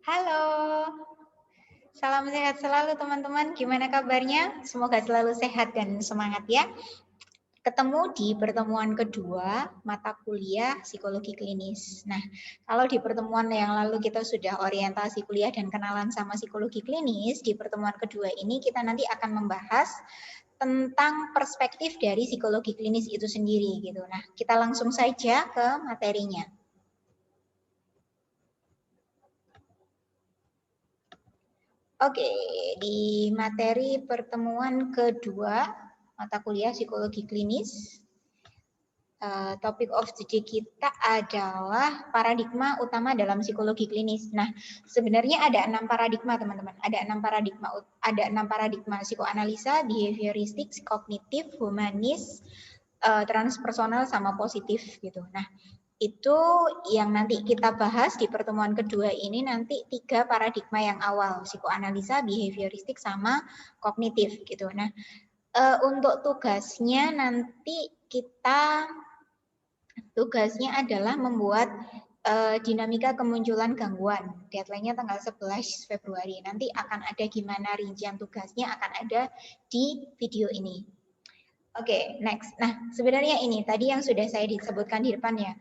Halo, salam sehat selalu teman-teman. Gimana kabarnya? Semoga selalu sehat dan semangat ya. Ketemu di pertemuan kedua mata kuliah psikologi klinis. Nah, kalau di pertemuan yang lalu kita sudah orientasi kuliah dan kenalan sama psikologi klinis, di pertemuan kedua ini kita nanti akan membahas tentang perspektif dari psikologi klinis itu sendiri gitu. Nah, kita langsung saja ke materinya. Oke, di materi pertemuan kedua mata kuliah psikologi klinis, topik of the day kita adalah paradigma utama dalam psikologi klinis. Nah, sebenarnya ada 6 paradigma teman-teman. Ada 6 paradigma psikoanalisa, behavioristik, kognitif, humanis, transpersonal sama positif gitu. Nah, itu yang nanti kita bahas di pertemuan kedua ini nanti 3 paradigma yang awal, psikoanalisa, behavioristik, sama kognitif gitu. Nah, untuk tugasnya nanti tugasnya adalah membuat dinamika kemunculan gangguan. Deadline-nya tanggal 11 Februari. Nanti akan ada gimana rincian tugasnya akan ada di video ini. Oke, next. Nah, sebenarnya ini tadi yang sudah saya disebutkan di depan ya.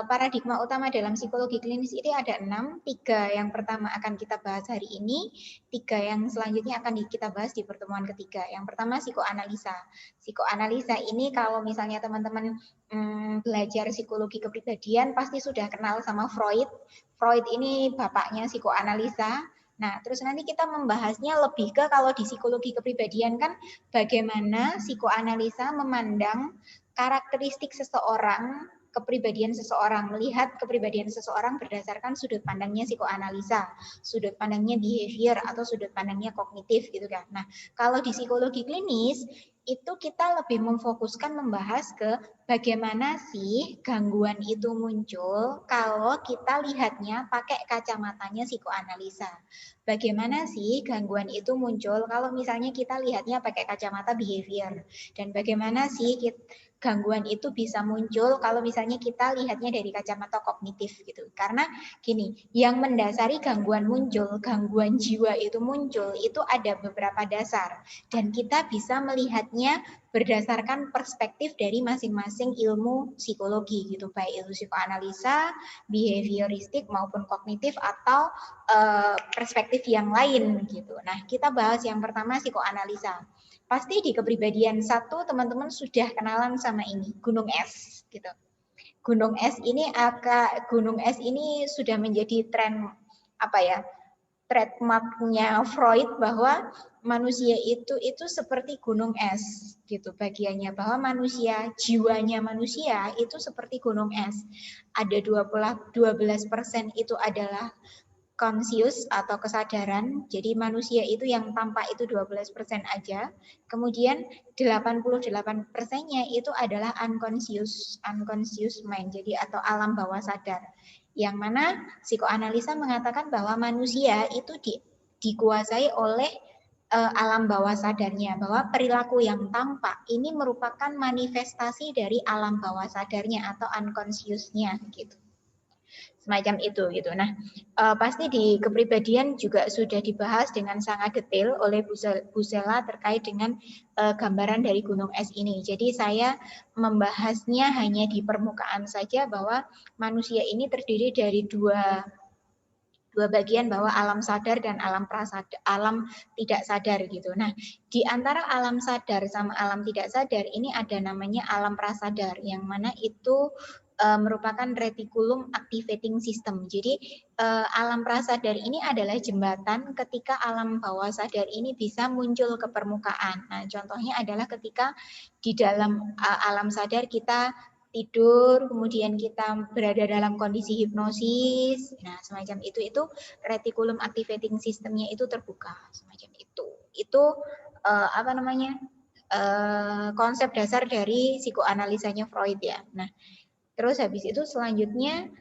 Paradigma utama dalam psikologi klinis ini ada 6. 3 yang pertama akan kita bahas hari ini. 3 yang selanjutnya akan kita bahas di pertemuan ketiga. Yang pertama psikoanalisa. Psikoanalisa ini kalau misalnya teman-teman belajar psikologi kepribadian pasti sudah kenal sama Freud. Freud ini bapaknya psikoanalisa. Nah, terus nanti kita membahasnya lebih ke kalau di psikologi kepribadian kan bagaimana psikoanalisa memandang karakteristik seseorang, kepribadian seseorang, melihat kepribadian seseorang berdasarkan sudut pandangnya psikoanalisa, sudut pandangnya behavior atau sudut pandangnya kognitif gitu kan. Nah, kalau di psikologi klinis itu kita lebih memfokuskan membahas ke bagaimana sih gangguan itu muncul kalau kita lihatnya pakai kacamatanya psikoanalisa. Bagaimana sih gangguan itu muncul kalau misalnya kita lihatnya pakai kacamata behavior, dan bagaimana sih gangguan itu bisa muncul kalau misalnya kita lihatnya dari kacamata kognitif gitu. Karena gini, yang mendasari gangguan muncul, gangguan jiwa itu muncul itu ada beberapa dasar dan kita bisa melihatnya berdasarkan perspektif dari masing-masing ilmu psikologi gitu, baik itu psikoanalisa, behavioristik maupun kognitif atau perspektif yang lain gitu. Nah, kita bahas yang pertama psikoanalisa. Pasti di kepribadian 1 teman-teman sudah kenalan sama ini, gunung es gitu. Gunung es ini sudah menjadi tren apa ya? Trademarknya Freud bahwa manusia itu seperti gunung es gitu bagiannya, bahwa jiwanya manusia itu seperti gunung es. Ada 12% itu adalah conscious atau kesadaran. Jadi manusia itu yang tampak itu 12% aja. Kemudian 88%-nya itu adalah unconscious mind. Jadi atau alam bawah sadar. Yang mana psikoanalisa mengatakan bahwa manusia itu dikuasai oleh alam bawah sadarnya, bahwa perilaku yang tampak ini merupakan manifestasi dari alam bawah sadarnya atau unconscious-nya gitu. Semacam itu gitu. Nah, pasti di kepribadian juga sudah dibahas dengan sangat detail oleh Bu Sela terkait dengan gambaran dari gunung es ini. Jadi saya membahasnya hanya di permukaan saja bahwa manusia ini terdiri dari dua bagian, bahwa alam sadar dan alam prasadar, alam tidak sadar gitu. Nah, di antara alam sadar sama alam tidak sadar ini ada namanya alam prasadar, yang mana itu merupakan reticulum activating system. Jadi alam prasadar ini adalah jembatan ketika alam bawah sadar ini bisa muncul ke permukaan. Nah, contohnya adalah ketika di dalam alam sadar kita tidur, kemudian kita berada dalam kondisi hipnosis. Nah, semacam itu reticulum activating systemnya itu terbuka, semacam itu. Itu apa namanya? Konsep dasar dari psikoanalisanya Freud ya. Nah, terus habis itu selanjutnya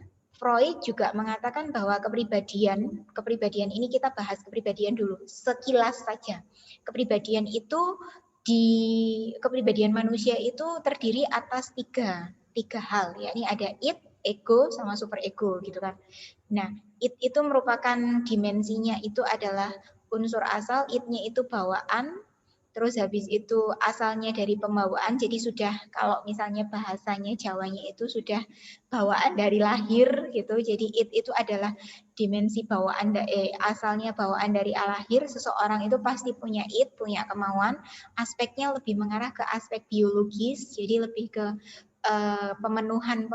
Freud juga mengatakan bahwa kepribadian ini kita bahas kepribadian dulu sekilas saja. Kepribadian manusia itu terdiri atas tiga hal, yakni ada id, ego sama super ego gitu kan. Nah, it itu merupakan dimensinya itu adalah unsur asal, it-nya itu bawaan, terus habis itu asalnya dari pembawaan, jadi sudah kalau misalnya bahasanya Jawanya itu sudah bawaan dari lahir gitu, jadi it itu adalah dimensi bawaan, asalnya bawaan dari lahir, seseorang itu pasti punya it, punya kemauan, aspeknya lebih mengarah ke aspek biologis, jadi lebih ke pemenuhan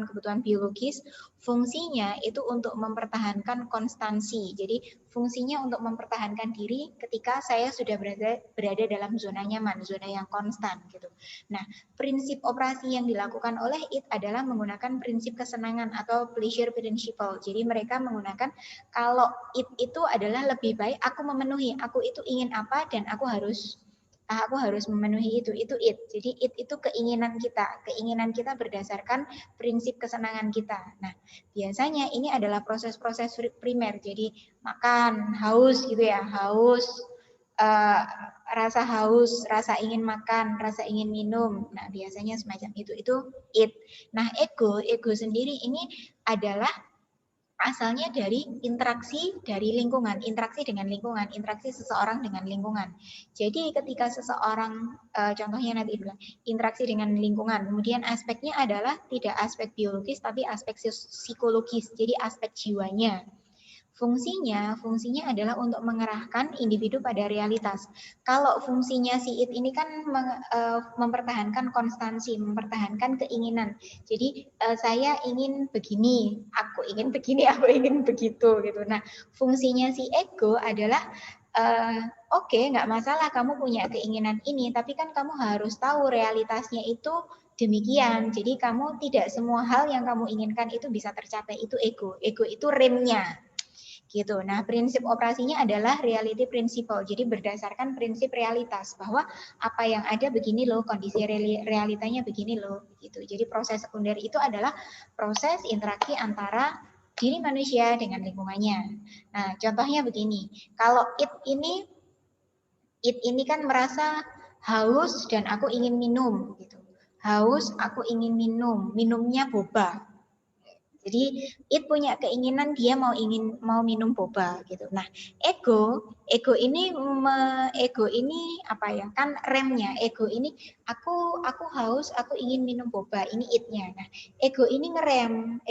kebutuhan biologis, fungsinya itu untuk mempertahankan konstansi. Jadi fungsinya untuk mempertahankan diri ketika saya sudah berada dalam zona nyaman, zona yang konstan gitu. Nah, prinsip operasi yang dilakukan oleh it adalah menggunakan prinsip kesenangan atau pleasure principle. Jadi mereka menggunakan kalau it itu adalah lebih baik aku memenuhi, aku itu ingin apa dan aku harus memenuhi itu it. Jadi it itu keinginan kita berdasarkan prinsip kesenangan kita. Nah, biasanya ini adalah proses-proses primer. Jadi makan, haus gitu ya, haus, rasa haus, rasa ingin makan, rasa ingin minum. Nah, biasanya semacam itu it. Nah, ego sendiri ini adalah asalnya dari interaksi dengan lingkungan, interaksi seseorang dengan lingkungan. Jadi ketika seseorang, contohnya nanti bilang interaksi dengan lingkungan, kemudian aspeknya adalah tidak aspek biologis tapi aspek psikologis, jadi aspek jiwanya. Fungsinya adalah untuk mengerahkan individu pada realitas. Kalau fungsinya si it ini kan mempertahankan konstansi, mempertahankan keinginan. Jadi saya ingin begini, aku ingin begini, aku ingin begitu gitu. Nah, fungsinya si ego adalah oke, nggak masalah kamu punya keinginan ini, tapi kan kamu harus tahu realitasnya itu demikian. Jadi kamu tidak semua hal yang kamu inginkan itu bisa tercapai. Itu ego. Ego itu remnya gitu. Nah, prinsip operasinya adalah reality principle. Jadi berdasarkan prinsip realitas bahwa apa yang ada begini loh, kondisi realitanya begini loh gitu. Jadi proses sekunder itu adalah proses interaksi antara diri manusia dengan lingkungannya. Nah, contohnya begini. Kalau it ini kan merasa haus dan aku ingin minum gitu. Haus, aku ingin minum, minumnya boba. Jadi it punya keinginan dia mau minum boba gitu. Nah, ego ini apa ya? Kan remnya. Ego ini aku haus, aku ingin minum boba. Ini itnya. Nah, ego ini ngerem.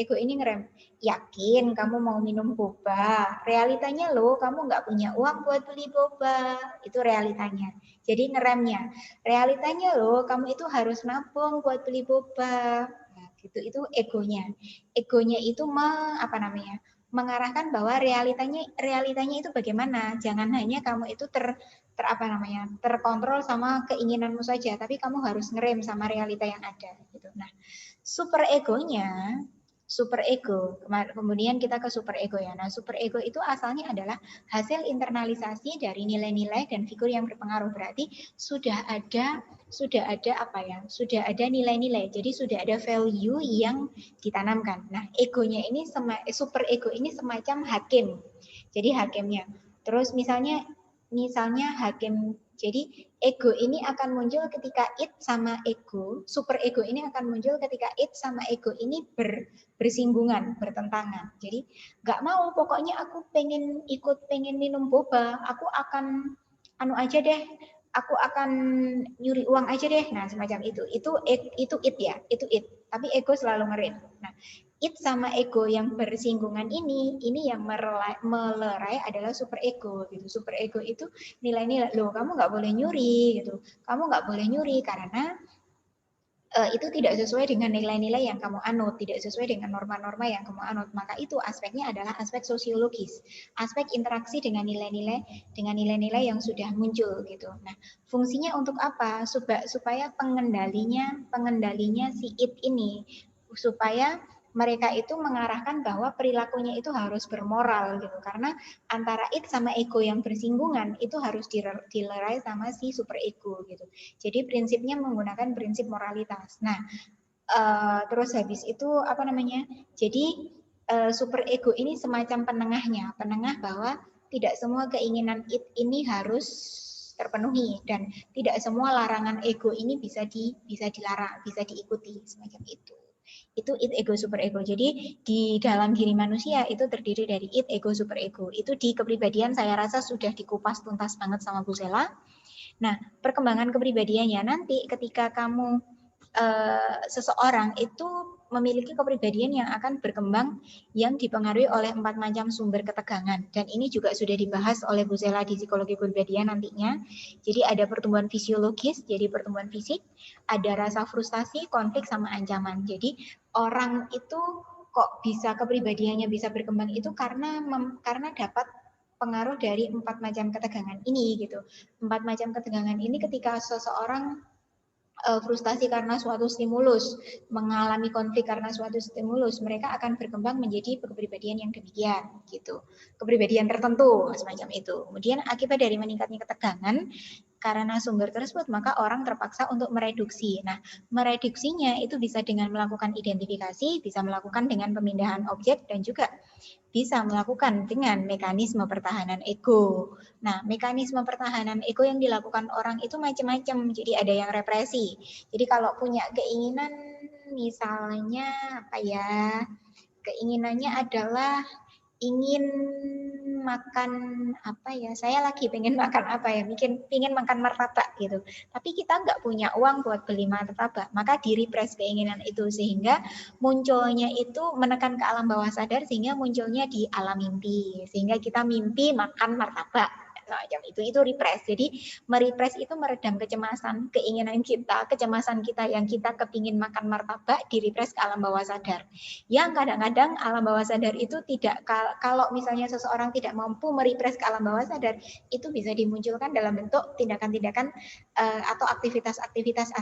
Yakin kamu mau minum boba? Realitanya loh, kamu nggak punya uang buat beli boba. Itu realitanya. Jadi ngeremnya. Realitanya loh, kamu itu harus nabung buat beli boba. Nah, gitu itu egonya. Egonya itu mengarahkan bahwa realitanya itu bagaimana. Jangan hanya kamu itu terkontrol sama keinginanmu saja, tapi kamu harus ngerem sama realita yang ada gitu. Nah, super ego, kemudian kita ke super ego ya. Nah, super ego itu asalnya adalah hasil internalisasi dari nilai-nilai dan figur yang berpengaruh. Berarti sudah ada nilai-nilai. Jadi sudah ada value yang ditanamkan. Nah, super ego ini semacam hakim. Jadi hakimnya. Terus misalnya hakim. Jadi ego ini akan muncul ketika it sama ego, super ego ini akan muncul ketika it sama ego ini bersinggungan, bertentangan. Jadi nggak mau, pokoknya aku pengen minum boba, aku akan aja deh, aku akan nyuri uang aja deh. Nah, semacam itu. Itu it ya, itu it. Tapi ego selalu ngerit. Nah, it sama ego yang bersinggungan ini yang melerai adalah super ego gitu. Super ego itu nilai-nilai, loh kamu nggak boleh nyuri gitu. Kamu nggak boleh nyuri karena itu tidak sesuai dengan nilai-nilai yang kamu anut, tidak sesuai dengan norma-norma yang kamu anut. Maka itu aspeknya adalah aspek sosiologis, aspek interaksi dengan nilai-nilai yang sudah muncul gitu. Nah, fungsinya untuk apa? Supaya pengendalinya si it ini, supaya mereka itu mengarahkan bahwa perilakunya itu harus bermoral gitu, karena antara it sama ego yang bersinggungan itu harus dilerai sama si super ego gitu. Jadi prinsipnya menggunakan prinsip moralitas. Nah, terus habis itu Jadi super ego ini semacam penengah bahwa tidak semua keinginan it ini harus terpenuhi dan tidak semua larangan ego ini bisa dilarang, bisa diikuti semacam itu. Itu id, ego, super ego. Jadi di dalam diri manusia itu terdiri dari id, ego, super ego. Itu di kepribadian saya rasa sudah dikupas tuntas banget sama Bu Sela. Nah, perkembangan kepribadiannya nanti ketika kamu seseorang itu memiliki kepribadian yang akan berkembang yang dipengaruhi oleh 4 macam sumber ketegangan. Dan ini juga sudah dibahas oleh Bu Sela di psikologi kepribadian nantinya. Jadi ada pertumbuhan fisiologis, jadi pertumbuhan fisik, ada rasa frustasi, konflik, sama ancaman. Jadi orang itu kok bisa kepribadiannya bisa berkembang itu karena dapat pengaruh dari 4 macam ketegangan ini gitu. 4 macam ketegangan ini ketika seseorang frustasi karena suatu stimulus, mengalami konflik karena suatu stimulus, mereka akan berkembang menjadi kepribadian yang demikian gitu. Kepribadian tertentu semacam itu. Kemudian akibat dari meningkatnya ketegangan karena sumber tersebut, maka orang terpaksa untuk mereduksi. Nah, mereduksinya itu bisa dengan melakukan identifikasi, bisa melakukan dengan pemindahan objek, dan juga bisa melakukan dengan mekanisme pertahanan ego. Nah, mekanisme pertahanan ego yang dilakukan orang itu macam-macam. Jadi ada yang represi. Jadi kalau punya keinginan misalnya apa ya? Keinginannya adalah ingin makan apa ya, saya lagi pengen makan apa ya, pengen makan martabak gitu, tapi kita nggak punya uang buat beli martabak, maka di-repress keinginan itu sehingga munculnya itu menekan ke alam bawah sadar, sehingga munculnya di alam mimpi, sehingga kita mimpi makan martabak macam itu repress. Jadi merepress itu meredam kecemasan, keinginan kita, kecemasan kita yang kita kepingin makan martabak, di-repress ke alam bawah sadar. Yang kadang-kadang alam bawah sadar itu tidak, kalau misalnya seseorang tidak mampu merepress ke alam bawah sadar, itu bisa dimunculkan dalam bentuk tindakan-tindakan atau aktivitas-aktivitas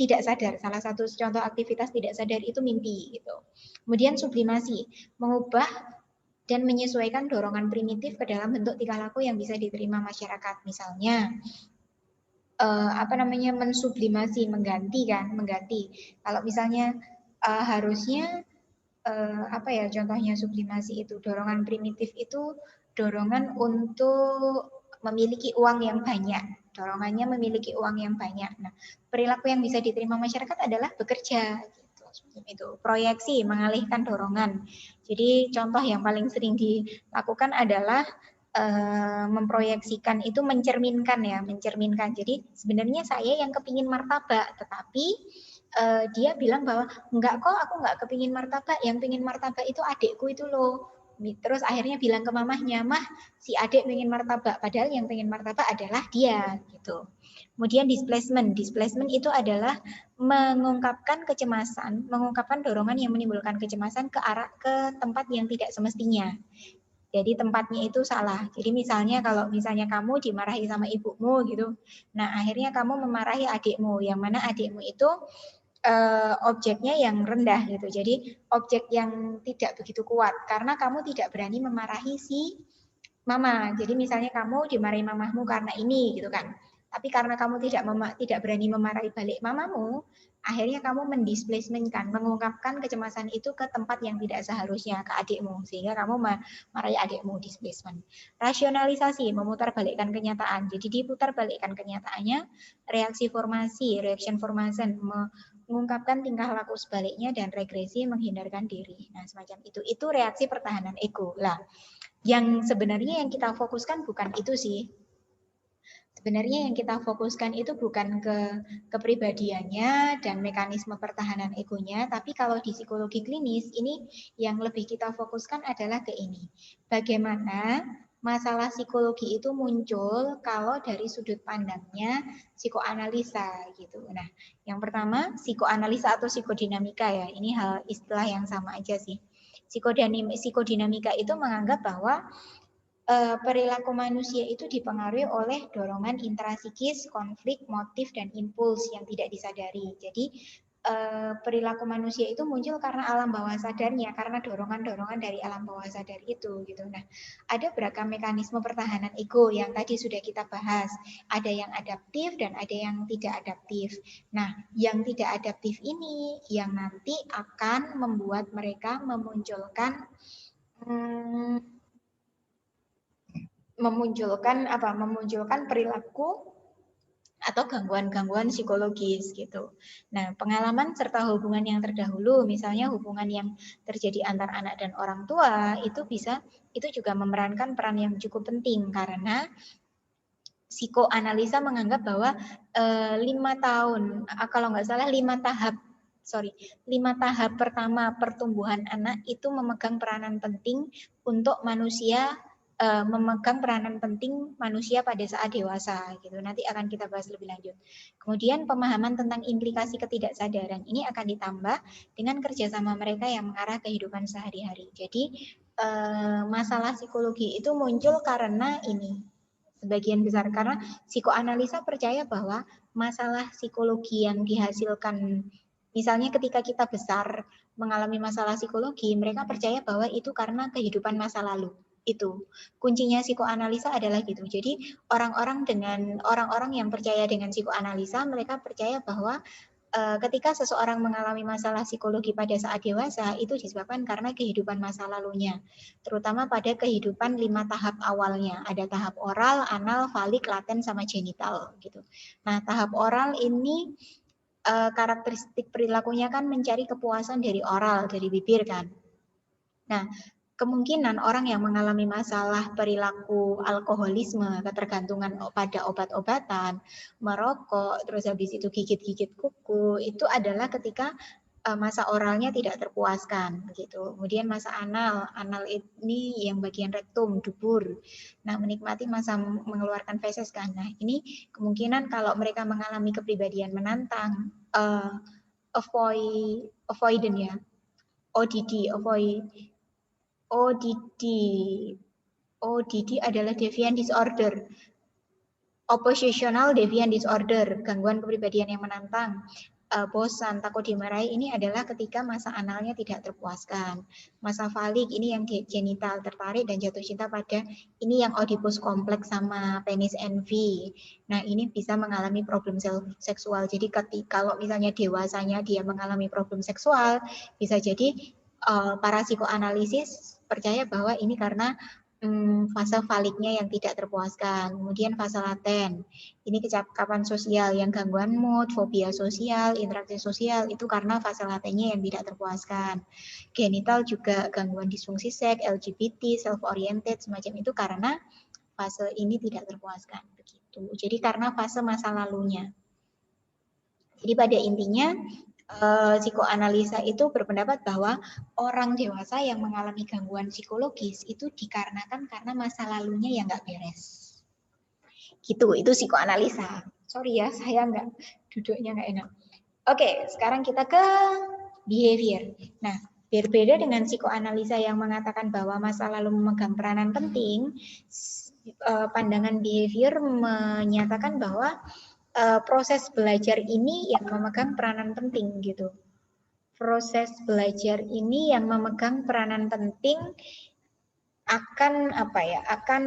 tidak sadar. Salah satu contoh aktivitas tidak sadar itu mimpi gitu. Kemudian sublimasi, mengubah dan menyesuaikan dorongan primitif ke dalam bentuk tingkah laku yang bisa diterima masyarakat. Misalnya mensublimasi, mengganti. Kalau misalnya harusnya contohnya sublimasi itu dorongan primitif itu dorongan untuk memiliki uang yang banyak. Dorongannya memiliki uang yang banyak. Nah, perilaku yang bisa diterima masyarakat adalah bekerja gitu. Itu proyeksi, mengalihkan dorongan. Jadi contoh yang paling sering dilakukan adalah memproyeksikan itu mencerminkan. Jadi sebenarnya saya yang kepingin martabak, tetapi dia bilang bahwa enggak kok, aku enggak kepingin martabak, yang pingin martabak itu adikku itu loh. Terus akhirnya bilang ke mamahnya, mah si adik pengen martabak, padahal yang pengen martabak adalah dia gitu. Kemudian displacement itu adalah mengungkapkan kecemasan, mengungkapkan dorongan yang menimbulkan kecemasan ke tempat yang tidak semestinya. Jadi tempatnya itu salah. Jadi misalnya kalau misalnya kamu dimarahi sama ibumu gitu, nah akhirnya kamu memarahi adikmu, yang mana adikmu itu objeknya yang rendah gitu. Jadi objek yang tidak begitu kuat karena kamu tidak berani memarahi si mama. Jadi misalnya kamu dimarahi mamamu karena ini gitu kan. Tapi karena kamu tidak berani memarahi balik mamamu, akhirnya kamu mendisplacementkan, mengungkapkan kecemasan itu ke tempat yang tidak seharusnya, ke adikmu, sehingga kamu marahi adikmu, displacement. Rasionalisasi, memutarbalikkan kenyataan. Jadi diputarbalikkan kenyataannya, reaction formation, mengungkapkan tingkah laku sebaliknya, dan regresi, menghindarkan diri. Nah, semacam itu. Itu reaksi pertahanan ego. Lah, yang sebenarnya yang kita fokuskan bukan itu sih. Sebenarnya yang kita fokuskan itu bukan ke kepribadiannya dan mekanisme pertahanan egonya, tapi kalau di psikologi klinis ini yang lebih kita fokuskan adalah ke ini. Bagaimana masalah psikologi itu muncul kalau dari sudut pandangnya psikoanalisa gitu. Nah, yang pertama psikoanalisa atau psikodinamika ya. Ini hal istilah yang sama aja sih. Psikodinamika itu menganggap bahwa perilaku manusia itu dipengaruhi oleh dorongan intrasikis, konflik, motif, dan impuls yang tidak disadari. Jadi perilaku manusia itu muncul karena alam bawah sadarnya, karena dorongan-dorongan dari alam bawah sadar itu gitu. Nah, ada beragam mekanisme pertahanan ego yang tadi sudah kita bahas. Ada yang adaptif dan ada yang tidak adaptif. Nah, yang tidak adaptif ini yang nanti akan membuat mereka memunculkan memunculkan perilaku atau gangguan-gangguan psikologis gitu. Nah, pengalaman serta hubungan yang terdahulu, misalnya hubungan yang terjadi antar anak dan orang tua, itu juga memerankan peran yang cukup penting karena psikoanalisa menganggap bahwa 5 tahun, kalau nggak salah 5 tahap pertama pertumbuhan anak itu memegang peranan penting untuk manusia, memegang peranan penting manusia pada saat dewasa gitu. Nanti akan kita bahas lebih lanjut. Kemudian pemahaman tentang implikasi ketidaksadaran ini akan ditambah dengan kerjasama mereka yang mengarah kehidupan sehari-hari. Jadi masalah psikologi itu muncul karena ini. Sebagian besar karena psikoanalisa percaya bahwa masalah psikologi yang dihasilkan, misalnya ketika kita besar mengalami masalah psikologi, mereka percaya bahwa itu karena kehidupan masa lalu. Itu kuncinya psikoanalisa adalah gitu. Jadi orang-orang yang percaya dengan psikoanalisa, mereka percaya bahwa ketika seseorang mengalami masalah psikologi pada saat dewasa itu disebabkan karena kehidupan masa lalunya, terutama pada kehidupan 5 tahap awalnya. Ada tahap oral, anal, falik, laten, sama genital gitu. Nah, tahap oral ini karakteristik perilakunya kan mencari kepuasan dari oral, dari bibir kan. Nah, kemungkinan orang yang mengalami masalah perilaku alkoholisme, ketergantungan pada obat-obatan, merokok, terus habis itu gigit-gigit kuku, itu adalah ketika masa oralnya tidak terpuaskan gitu. Kemudian masa anal ini yang bagian rektum, dubur. Nah, menikmati masa mengeluarkan feses kan. Nah, ini kemungkinan kalau mereka mengalami kepribadian menantang, avoidant ya, ODD adalah deviant disorder, oppositional deviant disorder, gangguan kepribadian yang menantang, bosan, takut dimarahi, ini adalah ketika masa analnya tidak terpuaskan. Masa falik ini yang genital, tertarik dan jatuh cinta pada, ini yang Oedipus kompleks sama penis envy. Nah, ini bisa mengalami problem seksual. Jadi kalau misalnya dewasanya dia mengalami problem seksual, bisa jadi para psikoanalisis percaya bahwa ini karena fase faliknya yang tidak terpuaskan. Kemudian fase laten, ini kecakapan sosial yang gangguan mood, fobia sosial, interaksi sosial, itu karena fase latennya yang tidak terpuaskan. Genital juga gangguan disfungsi seks, LGBT, self-oriented, semacam itu karena fase ini tidak terpuaskan. Begitu. Jadi karena fase masa lalunya. Jadi pada intinya, psikoanalisa itu berpendapat bahwa orang dewasa yang mengalami gangguan psikologis itu dikarenakan karena masa lalunya yang nggak beres. Gitu, itu psikoanalisa. Sorry ya, saya duduknya nggak enak. Oke, sekarang kita ke behavior. Nah, berbeda dengan psikoanalisa yang mengatakan bahwa masa lalu memegang peranan penting, pandangan behavior menyatakan bahwa proses belajar ini yang memegang peranan penting gitu. Proses belajar ini yang memegang peranan penting akan akan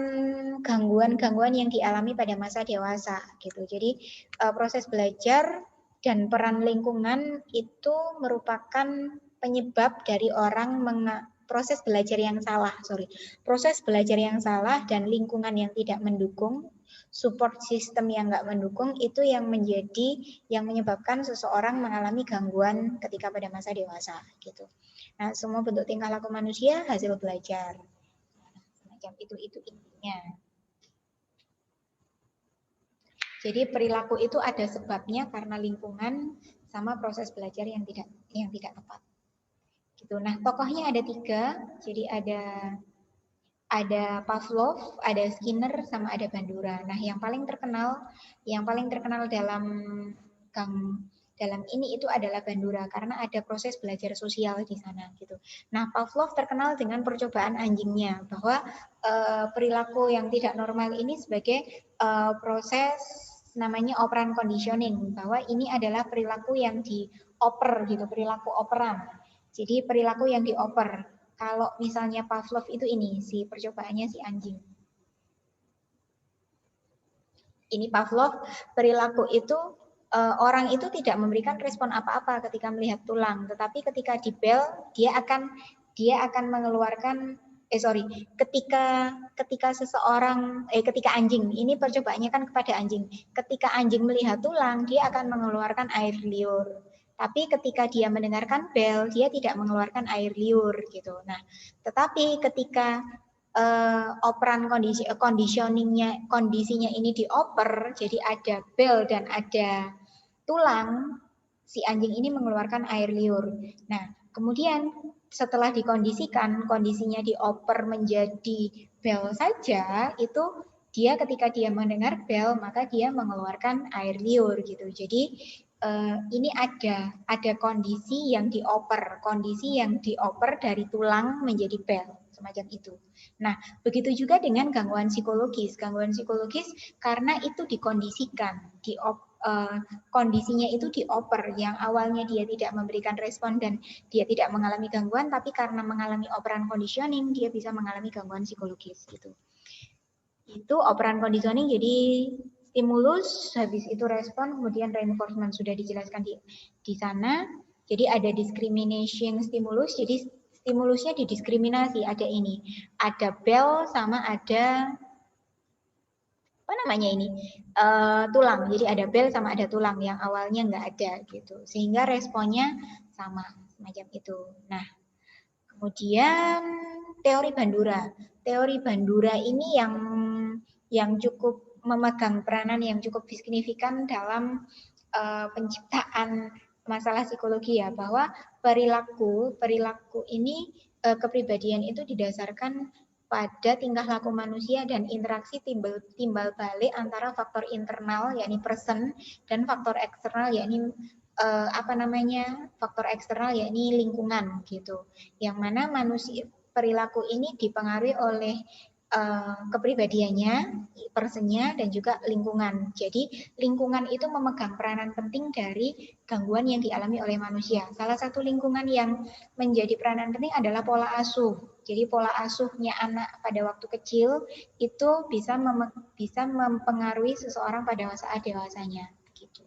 gangguan-gangguan yang dialami pada masa dewasa gitu. Jadi proses belajar dan peran lingkungan itu merupakan penyebab dari orang proses belajar yang salah, proses belajar yang salah dan lingkungan yang tidak mendukung, support system yang nggak mendukung, itu yang menyebabkan seseorang mengalami gangguan ketika pada masa dewasa gitu. Nah, semua bentuk tingkah laku manusia hasil belajar. Semacam itu intinya. Jadi perilaku itu ada sebabnya karena lingkungan sama proses belajar yang tidak tepat. Gitu. Nah, tokohnya ada 3. Jadi ada Pavlov, ada Skinner, sama ada Bandura. Nah, yang paling terkenal dalam ini itu adalah Bandura karena ada proses belajar sosial di sana gitu. Nah, Pavlov terkenal dengan percobaan anjingnya bahwa perilaku yang tidak normal ini sebagai proses namanya operant conditioning, bahwa ini adalah perilaku yang dioper gitu, perilaku operan. Jadi perilaku yang dioper. Kalau misalnya Pavlov itu ini, si percobaannya si anjing. Ini Pavlov, perilaku itu orang itu tidak memberikan respon apa-apa ketika melihat tulang, tetapi ketika dibel dia akan mengeluarkan ketika seseorang ketika anjing, ini percobaannya kan kepada anjing. Ketika anjing melihat tulang, dia akan mengeluarkan air liur. Tapi ketika dia mendengarkan bel, dia tidak mengeluarkan air liur gitu. Nah, tetapi ketika operan kondisinya ini dioper, jadi ada bel dan ada tulang, si anjing ini mengeluarkan air liur. Nah, kemudian setelah dikondisikan, kondisinya dioper menjadi bel saja, itu dia ketika dia mendengar bel, maka dia mengeluarkan air liur gitu. Jadi ini ada kondisi yang dioper dari tulang menjadi bel, semacam itu. Nah, begitu juga dengan gangguan psikologis. Gangguan psikologis karena itu dikondisikan, kondisinya itu dioper, yang awalnya dia tidak memberikan respon dan dia tidak mengalami gangguan, tapi karena mengalami operan conditioning dia bisa mengalami gangguan psikologis gitu. Itu operan conditioning, jadi stimulus, habis itu respon, kemudian reinforcement, sudah dijelaskan di sana. Jadi ada discrimination stimulus, jadi stimulusnya didiskriminasi, ada ini, ada bel sama ada tulang. Jadi ada bel sama ada tulang yang awalnya nggak ada gitu, sehingga responnya sama semacam itu. Nah, kemudian teori Bandura ini yang cukup memegang peranan yang cukup signifikan dalam penciptaan masalah psikologi ya, bahwa perilaku ini kepribadian itu didasarkan pada tingkah laku manusia dan interaksi timbal balik antara faktor internal yakni person dan faktor eksternal yakni faktor eksternal yakni lingkungan gitu. Yang mana manusia perilaku ini dipengaruhi oleh kepribadiannya, personnya, dan juga lingkungan. Jadi lingkungan itu memegang peranan penting dari gangguan yang dialami oleh manusia. Salah satu lingkungan yang menjadi peranan penting adalah pola asuh. Jadi pola asuhnya anak pada waktu kecil itu bisa mempengaruhi seseorang pada saat dewasanya. Gitu.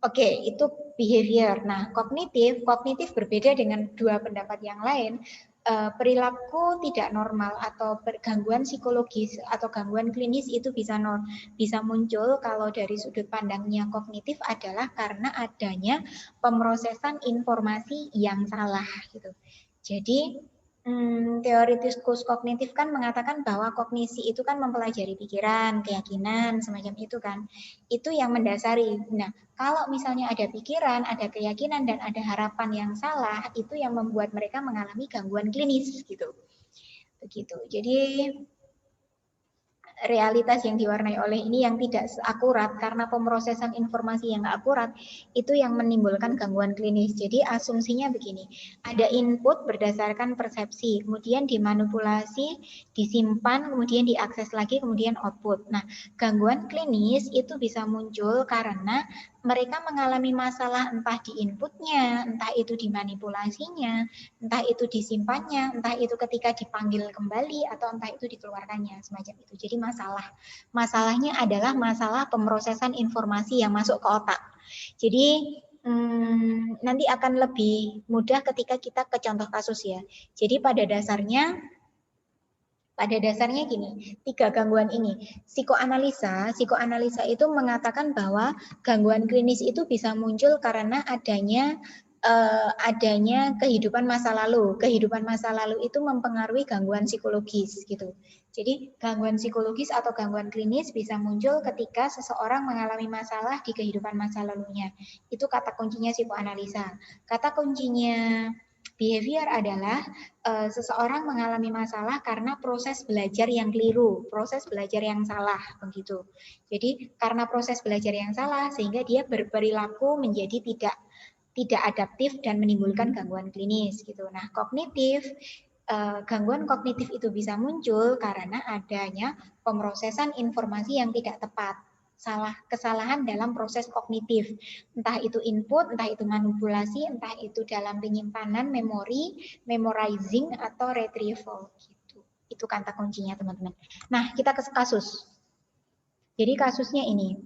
Oke, itu behavior. Nah, kognitif berbeda dengan dua pendapat yang lain. Perilaku tidak normal atau gangguan psikologis atau gangguan klinis itu bisa muncul kalau dari sudut pandangnya kognitif adalah karena adanya pemrosesan informasi yang salah gitu. Jadi teoritis kognitif kan mengatakan bahwa kognisi itu kan mempelajari pikiran, keyakinan, semacam itu kan. Itu yang mendasari. Nah, kalau misalnya ada pikiran, ada keyakinan, dan ada harapan yang salah, itu yang membuat mereka mengalami gangguan klinis gitu. Begitu. Jadi realitas yang diwarnai oleh ini yang tidak akurat karena pemrosesan informasi yang akurat itu yang menimbulkan gangguan klinis. Jadi asumsinya begini, ada input berdasarkan persepsi, kemudian dimanipulasi, disimpan, kemudian diakses lagi, kemudian output. Nah, gangguan klinis itu bisa muncul karena mereka mengalami masalah entah di inputnya, entah itu dimanipulasinya, entah itu disimpannya, entah itu ketika dipanggil kembali, atau entah itu dikeluarkannya, semacam itu. Jadi masalahnya adalah masalah pemrosesan informasi yang masuk ke otak. Jadi nanti akan lebih mudah ketika kita ke contoh kasus ya. Jadi pada dasarnya gini, 3 gangguan ini. Psikoanalisa itu mengatakan bahwa gangguan klinis itu bisa muncul karena adanya kehidupan masa lalu. Kehidupan masa lalu itu mempengaruhi gangguan psikologis gitu. Jadi gangguan psikologis atau gangguan klinis bisa muncul ketika seseorang mengalami masalah di kehidupan masa lalunya. Itu kata kuncinya psikoanalisa. Kata kuncinya behavior adalah seseorang mengalami masalah karena proses belajar yang keliru, proses belajar yang salah, begitu. Jadi karena proses belajar yang salah sehingga dia berperilaku menjadi tidak adaptif dan menimbulkan gangguan klinis gitu. Nah, gangguan kognitif itu bisa muncul karena adanya pemrosesan informasi yang tidak tepat. Kesalahan dalam proses kognitif, entah itu input, entah itu manipulasi, entah itu dalam penyimpanan memori, memorizing, atau retrieval gitu. Itu kata kuncinya teman-teman. Nah, kita ke kasus. Jadi kasusnya ini,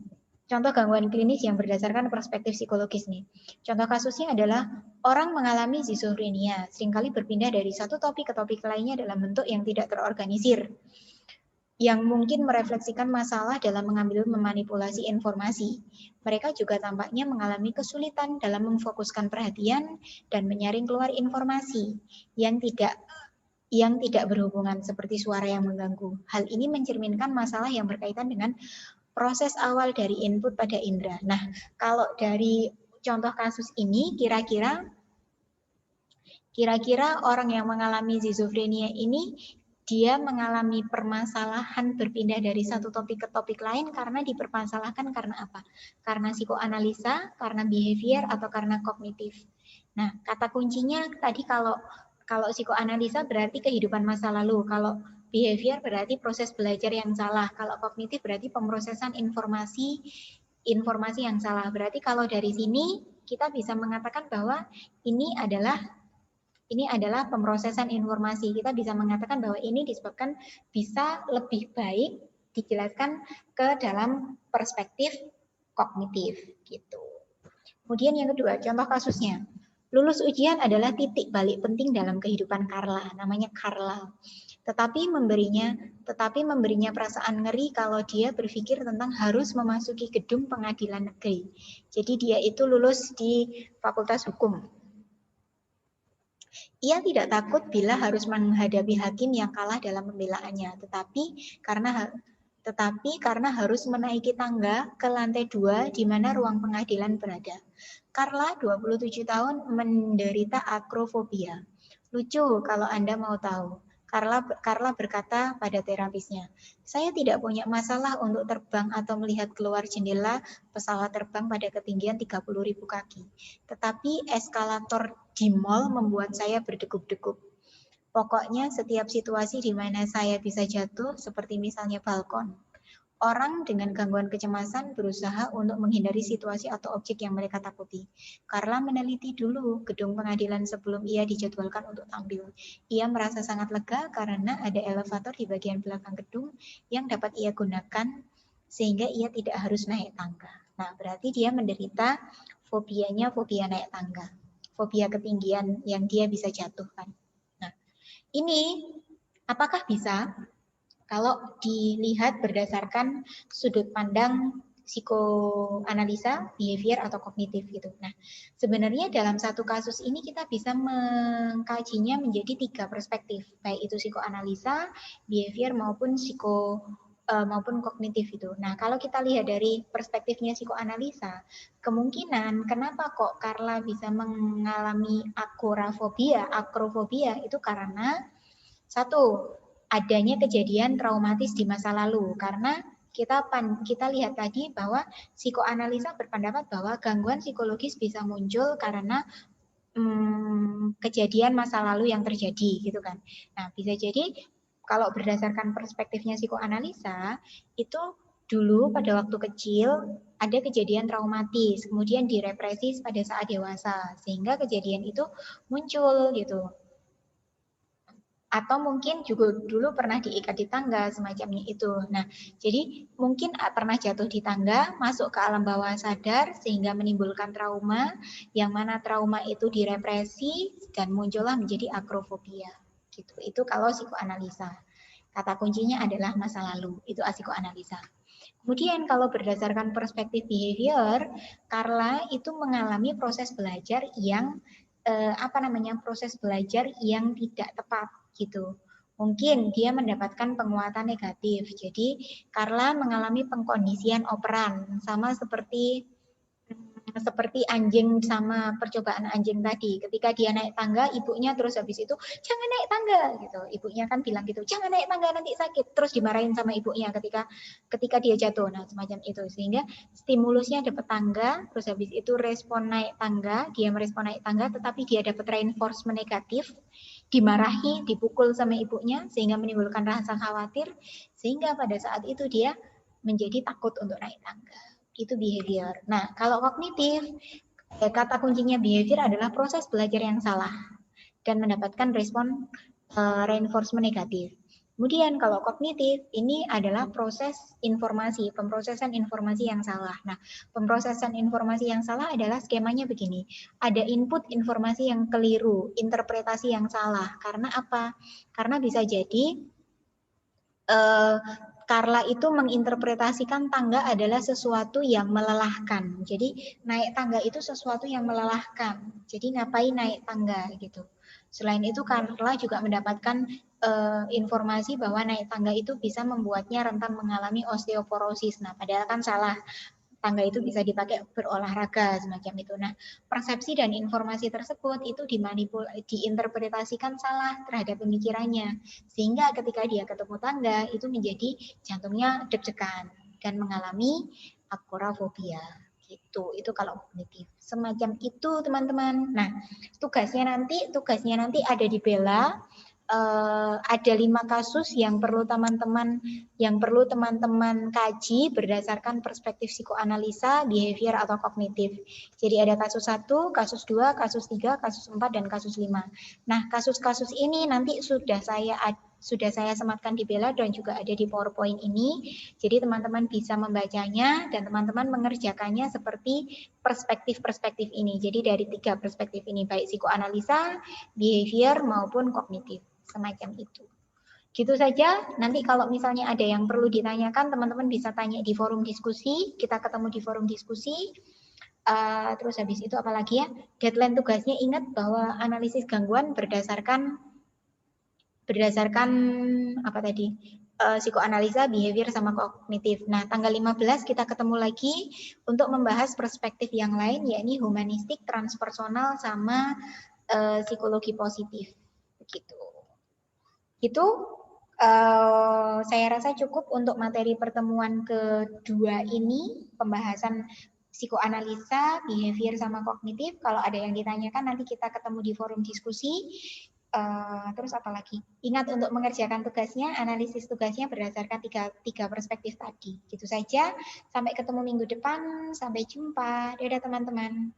Contoh gangguan klinis yang berdasarkan perspektif psikologis nih. Contoh kasusnya adalah orang mengalami schizofrenia, seringkali berpindah dari satu topik ke topik lainnya dalam bentuk yang tidak terorganisir, yang mungkin merefleksikan masalah dalam mengambil memanipulasi informasi. Mereka juga tampaknya mengalami kesulitan dalam memfokuskan perhatian dan menyaring keluar informasi yang tidak berhubungan seperti suara yang mengganggu. Hal ini mencerminkan masalah yang berkaitan dengan proses awal dari input pada indera. Nah, kalau dari contoh kasus ini, kira-kira orang yang mengalami schizofrenia ini dia mengalami permasalahan berpindah dari satu topik ke topik lain karena dipermasalahkan karena apa? Karena psikoanalisa, karena behavior, atau karena kognitif. Nah, kata kuncinya tadi kalau psikoanalisa berarti kehidupan masa lalu, kalau behavior berarti proses belajar yang salah, kalau kognitif berarti pemrosesan informasi yang salah. Berarti kalau dari sini kita bisa mengatakan bahwa ini adalah pemrosesan informasi. Kita bisa mengatakan bahwa ini disebabkan bisa lebih baik dijelaskan ke dalam perspektif kognitif gitu. Kemudian yang kedua, contoh kasusnya. Lulus ujian adalah titik balik penting dalam kehidupan Carla, namanya Carla. Tetapi memberinya perasaan ngeri kalau dia berpikir tentang harus memasuki gedung pengadilan negeri. Jadi dia itu lulus di Fakultas Hukum. Ia tidak takut bila harus menghadapi hakim yang kalah dalam pembelaannya, tetapi karena harus menaiki tangga ke lantai 2 di mana ruang pengadilan berada. Carla, 27 tahun, menderita akrofobia. Lucu kalau Anda mau tahu. Carla berkata pada terapisnya, saya tidak punya masalah untuk terbang atau melihat keluar jendela pesawat terbang pada ketinggian 30.000 kaki. Tetapi eskalator di mall membuat saya berdegup-degup. Pokoknya setiap situasi di mana saya bisa jatuh, seperti misalnya balkon. Orang dengan gangguan kecemasan berusaha untuk menghindari situasi atau objek yang mereka takuti. Carla meneliti dulu gedung pengadilan sebelum ia dijadwalkan untuk tampil. Ia merasa sangat lega karena ada elevator di bagian belakang gedung yang dapat ia gunakan sehingga ia tidak harus naik tangga. Nah, berarti dia menderita fobia naik tangga. Fobia ketinggian yang dia bisa jatuhkan. Nah, ini apakah bisa? Kalau dilihat berdasarkan sudut pandang psikoanalisa, behavior, atau kognitif gitu. Nah, sebenarnya dalam satu kasus ini kita bisa mengkajinya menjadi 3 perspektif, baik itu psikoanalisa, behavior maupun kognitif itu. Nah, kalau kita lihat dari perspektifnya psikoanalisa, kemungkinan kenapa kok Carla bisa mengalami akrofobia itu karena satu, adanya kejadian traumatis di masa lalu karena kita lihat tadi bahwa psikoanalisa berpendapat bahwa gangguan psikologis bisa muncul karena kejadian masa lalu yang terjadi gitu kan. Nah, bisa jadi kalau berdasarkan perspektifnya psikoanalisa itu dulu pada waktu kecil ada kejadian traumatis, kemudian direpresi pada saat dewasa sehingga kejadian itu muncul gitu. Atau mungkin juga dulu pernah diikat di tangga semacamnya itu. Nah, jadi mungkin pernah jatuh di tangga, masuk ke alam bawah sadar sehingga menimbulkan trauma, yang mana trauma itu direpresi dan muncullah menjadi akrofobia. Gitu. Itu kalau psikoanalisa. Kata kuncinya adalah masa lalu, itu psikoanalisa. Kemudian kalau berdasarkan perspektif behavior, Carla itu mengalami proses belajar yang proses belajar yang tidak tepat gitu. Mungkin dia mendapatkan penguatan negatif. Jadi Carla mengalami pengkondisian operan sama seperti anjing sama percobaan anjing tadi. Ketika dia naik tangga, ibunya terus habis itu jangan naik tangga gitu. Ibunya kan bilang gitu, jangan naik tangga nanti sakit. Terus dimarahin sama ibunya ketika dia jatuh. Nah, semacam itu. Sehingga stimulusnya dapat tangga, terus habis itu respon naik tangga, dia merespon naik tangga tetapi dia dapat reinforcement negatif, dimarahi, dipukul sama ibunya sehingga menimbulkan rasa khawatir sehingga pada saat itu dia menjadi takut untuk naik tangga. Itu behavior. Nah, kalau kognitif, kata kuncinya behavior adalah proses belajar yang salah dan mendapatkan respon reinforcement negatif. Kemudian kalau kognitif, ini adalah proses informasi, pemrosesan informasi yang salah. Nah, pemrosesan informasi yang salah adalah skemanya begini. Ada input informasi yang keliru, interpretasi yang salah. Karena apa? Karena bisa jadi Carla itu menginterpretasikan tangga adalah sesuatu yang melelahkan. Jadi naik tangga itu sesuatu yang melelahkan. Jadi ngapain naik tangga gitu. Selain itu Carla juga mendapatkan informasi bahwa naik tangga itu bisa membuatnya rentan mengalami osteoporosis. Nah, padahal kan salah. Tangga itu bisa dipakai berolahraga semacam itu. Nah, persepsi dan informasi tersebut itu diinterpretasikan salah terhadap pemikirannya, sehingga ketika dia ketemu tangga itu menjadi jantungnya deg-degan dan mengalami agorafobia. Gitu. Itu kalau kognitif. Semacam itu teman-teman. Nah, tugasnya nanti ada di Bella. Ada 5 kasus yang perlu teman-teman kaji berdasarkan perspektif psikoanalisa, behavior atau kognitif. Jadi ada kasus 1, kasus 2, kasus 3, kasus 4 dan kasus 5. Nah, kasus-kasus ini nanti sudah saya sematkan di Bella dan juga ada di PowerPoint ini. Jadi teman-teman bisa membacanya dan teman-teman mengerjakannya seperti perspektif-perspektif ini. Jadi dari 3 perspektif ini, baik psikoanalisa, behavior maupun kognitif. Semacam itu. Gitu saja. Nanti kalau misalnya ada yang perlu ditanyakan, teman-teman bisa tanya di forum diskusi. Kita ketemu di forum diskusi. Terus habis itu apalagi ya? Deadline tugasnya ingat bahwa analisis gangguan berdasarkan apa tadi? Psikoanalisa, behavior sama kognitif. Nah, tanggal 15 kita ketemu lagi untuk membahas perspektif yang lain, yakni humanistik, transpersonal sama psikologi positif. Begitu. Itu saya rasa cukup untuk materi pertemuan kedua ini, pembahasan psikoanalisa, behavior sama kognitif. Kalau ada yang ditanyakan nanti kita ketemu di forum diskusi. Terus apa lagi? Ingat untuk mengerjakan tugasnya, analisis tugasnya berdasarkan tiga perspektif tadi. Gitu saja. Sampai ketemu minggu depan. Sampai jumpa. Dadah teman-teman.